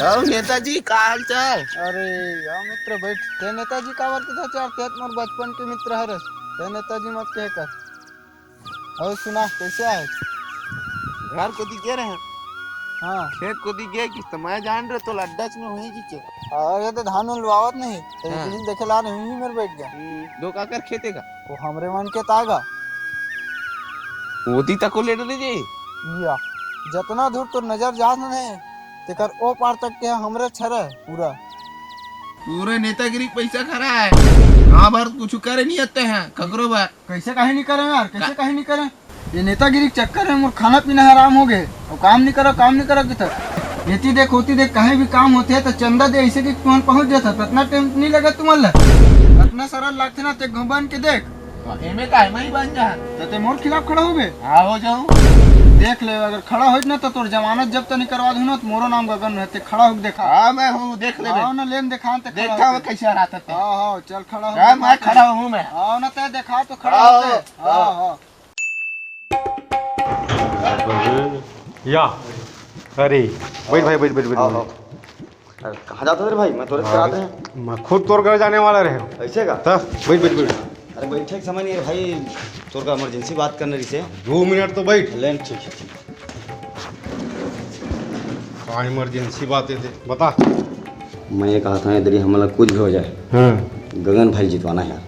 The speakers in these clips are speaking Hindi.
और नेताजी का हाल चाल? अरे यार मित्र बैठ ते नेताजी का वर्त था चार तेत मोर बचपन के मित्र हरस ते नेताजी मत कह कर। और सुना कैसे आए? घर को दिखे रहे? हाँ खेत को दिखे कि तो मैं जान रहे तो लड्डा में वही की और ये तो धान उन लुआवत नहीं ते हाँ। दिन देखे ला रही हूँ मेरे बैठ गया दो काकर खेते का वो हमरे मन के तागा मोदी तक को ले लीजिए। या जितना दूर तो नजर जा नहीं तेकर ओ पार तक के हमरे छर है पूरा पूरे नेतागिरी पैसा खरा है। हाँ बार कुछ करे नहीं आते हैं खकरो बा कैसे कहीं नहीं करें यार कैसे कहीं नहीं करें ये नेतागिरी के चक्कर है मोर खाना पीना हराम हो गए और काम नहीं करो किधर येती देख होती देख कहीं भी काम होते है तो चंदा दे ऐसे कि तुम पहुंच जाता तो इतना टाइम नहीं लगा तुम्हारे इतना सारा लगते ना ते घुमन के देख एमे का है मैं ही बन जा तो ते मोर खिलाफ खड़ा हो गए हाँ हो जाऊं देख ले अगर खड़ा हो ना तो तोर जमानत जब तक नहीं करवा दूं ना तो मोरो नाम गगन रहते खड़ा हो देखा हाँ मैं हूँ देख ले आओ ना लेन दिखा ते देखा मैं कैसे हराता थे। हाँ हाँ चल खड़ा हो हाँ, मैं खड़ा हूँ मैं आओ ना ते देखा तो खड़ा होते हाँ हाँ या अरे बैठ भाई बैठ बैठ बैठ कहाँ जाते थे भाई? मैं तो आते हैं। मैं खुद तोड़ कर जाने वाला रहे ऐसे का? तब बैठ बैठ बैठ अरे बैठे के समय नहीं है भाई, तोर का इमरजेंसी बात करने रही से 2 मिनट तो बैठ लेन ठीक है ठीक। कहाँ इमरजेंसी बातें थे बता। मैं ये कहा था इधर ही हमारा कुछ भी हो जाए हाँ गगन भाई जितवाना है यार।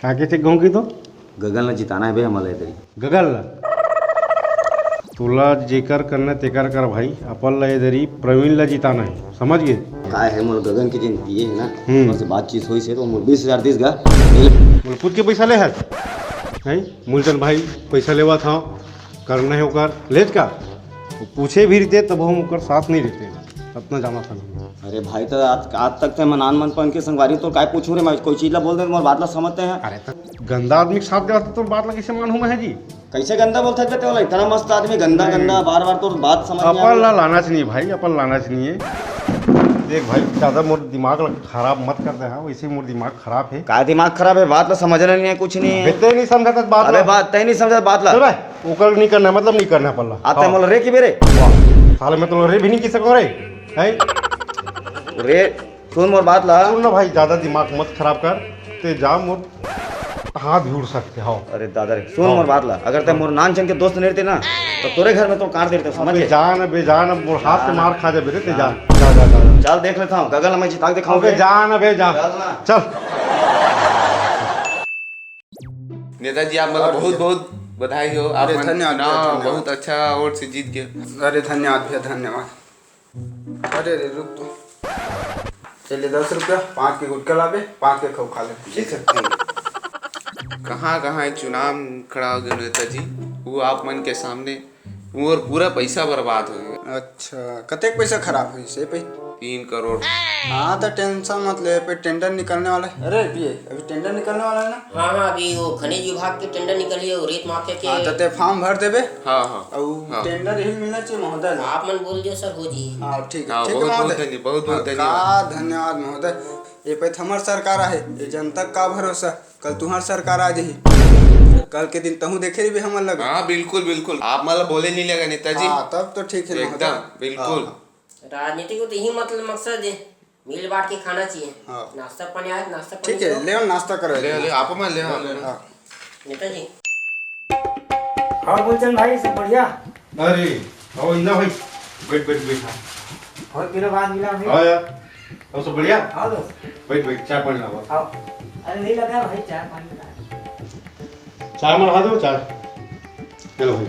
क्या कहते गाँव की तो गगन ने जिताना है भाई हमारा इधर ही। गगल तुला जेकर करना तेकर कर भाई अपन ला इधर ही प्रवीण ला जिताना है समझ गए। काय है मोर गगन की जिन ये है ना उनसे बातचीत हुई से तो मोर 20,000 दिस गा खुद के पैसा ले है मूलचंद भाई पैसा लेवा था करना है ओकर लेज का तो पूछे भी रहते तब हम ओकर साथ नहीं रहते अपना जाना था। अरे भाई तो आज तक तो मनान मन पन के संगवारी तो काय पूछू रे मैं कोई चीज ला बोल दे मोर बात ला समझते हैं। अरे तो गंदा आदमी के साथ गया तो बात ला कैसे मानूं मैं जी। कैसे गंदा बोलते थे तो इतना मस्त आदमी गंदा गंदा बार बार तो बात समझ नहीं अपन ला लाना चाहिए भाई अपन लाना चाहिए। देख भाई ज़्यादा मोर दिमाग खराब मत कर दे। हाँ वैसे मोर दिमाग खराब है। का दिमाग खराब है? बात ला समझना नहीं है कुछ नहीं है। बेते नहीं समझा था बात। अरे बात तय नहीं समझा बात ला। चल भाई ओकर नहीं करना मतलब नहीं करना अपन ला। आता मोल रे की बेरे साले में तो रे भी नहीं की सको रे है रे सुन मोर बात ला। सुन ना भाई ज़्यादा दिमाग मत खराब कर ते जा मोर हाथ भी उड़ सकते हो। अरे दादा रे सुन मोर बात ला अगर ते मोर नान चंद के दोस्त नहीं रहते ना तो तोरे घर में तो काट देते समझ गए। जान बेजान मोर हाथ से मार खा दे बेटे ते जा जा जा जा चल देख लेता हूँ गगन मैं जिता के दिखाऊं बे जान बे जा चल। नेताजी आप मतलब बहुत बहुत बधाई हो। आप अरे धन्यवाद, धन्यवाद। बहुत अच्छा वोट से जीत गए। अरे धन्यवाद भैया धन्यवाद। अरे रे रुक तो चलिए 10 रुपया 5 के गुटका लावे 5 के खाओ खा ले ठीक है। कहाँ कहाँ चुनाव खड़ा हो गया नेताजी वो आप मन के सामने वो और पूरा पैसा बर्बाद हो गया। अच्छा कतेक पैसा खराब हुई से पे 3 करोड़। हाँ तो टेंशन मत ले पे टेंडर निकलने वाला है। अरे पिए अभी टेंडर निकलने वाला है ना। हाँ हाँ अभी वो खनिज विभाग के टेंडर निकली है रेत माफिया के। हाँ तो ते फॉर्म भर देबे हाँ हाँ और टेंडर यही मिलना चाहिए महोदय। आप मन बोल दियो सर हो जी। हाँ ठीक है हाँ, ठीक है बहुत बहुत महोदय धन्यवाद बहुत बहुत का धन्यवाद। धन्यवाद महोदय। ये पे हमार सरकार है ये जनता का भरोसा कल तुम्हार सरकार आ जाही कल के दिन तहु देखे भी हमन लगा। हाँ बिल्कुल बिल्कुल आप मतलब बोले नहीं लगा नेताजी। हाँ तब तो ठीक है महोदय। एकदम बिल्कुल। राजनीति को तो यही मतलब मकसद है मिल बांट के खाना चाहिए। हाँ। नाश्ता पानी आए नाश्ता पानी ठीक है ले और नाश्ता करो। ले ले आप मान ले हाँ। नेताजी। और गुलचंद भाई सब बढ़िया। अरे आओ इंदा भाई बैठ बैठ बैठ और दिनों बाद मिला भाई। आओ यार और सब बढ़िया आओ दोस्त बैठ बैठ चाय पानी लाओ। आओ। अरे नहीं लगा भाई चाय पानी का। चाय मंगा दो चाय। चलो भाई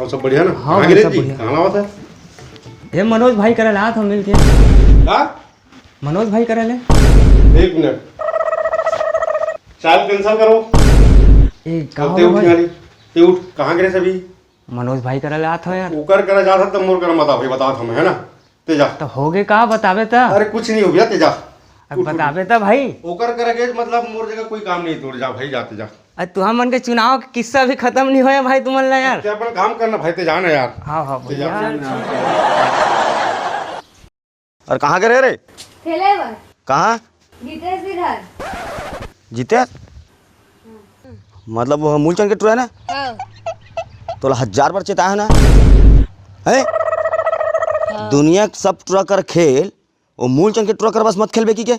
और सब बढ़िया ना। हाँ कहाँ भाई, गिरे सब जी? बढ़िया। कहाँ लावा था ये मनोज भाई करे ला हम मिलके। हाँ मनोज भाई करे ले। 1 मिनट चाय कैंसिल करो। ए अब कहाँ ते हो उठ भाई? गाड़ी ते उठ कहाँ गिरे सभी मनोज भाई करे ला था यार। ओकर करा जा था तब मोर कर मत भाई बता हम है ना ते जा। तो हो गए कहा बतावे ता। अरे कुछ नहीं हो गया ते जा। अब बतावे ता भाई। ओकर करेगे मतलब मोर जगह कोई काम नहीं तोड़ जा भाई जाते जा। अरे तुहा मन के चुनाव के किस्सा भी खत्म नहीं होया भाई तुमन ला यार। ते अपन काम करना भाई ते जाना यार। हाँ हाँ ते जा। और कहाँ के रहे रे? ठेले पर कहाँ? जितेश के घर। जीते मतलब वो मूलचंद के टूर है ना हाँ तो 1000 बार चेता है ना है दुनिया के सब ट्रकर खेल वो मूलचंद के ट्रकर बस मत खेल बेकी के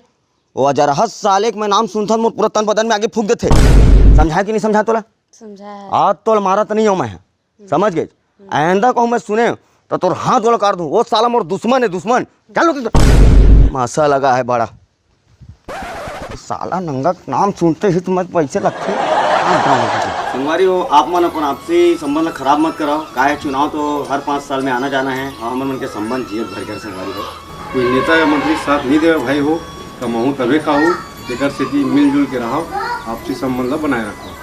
वो 10 साल एक मैं नाम सुनता मोर पूरा तन बदन में आगे फूक देते समझाए कि नहीं समझा तोला समझा आज तो मारा तो नहीं हूँ मैं समझ गए आइंदा कहूँ मैं सुने तो तोर हाथ वाला काट दूँ वो साला मोर दुश्मन है दुश्मन चलो मासा लगा है बड़ा साला नंगा नाम सुनते ही तुम्हें पैसे लगते संगवारी हो आप मन अपन आपसी संबंध खराब मत कराओ काहे चुनाव तो हर 5 साल में आना जाना है और हमन मन के संबंध जियत भर कर संगवारी हो कोई नेता या मंत्री साथ नहीं देवे भाई हो कमाऊँ तबे खाऊँ जेकर सेती मिलजुल के रहो आपसी संबंध बनाए रखो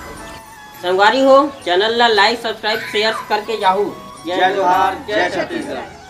संगवारी हो चैनल ला लाइक सब्सक्राइब शेयर करके जाहू जय जोहार जय छत्तीसगढ़।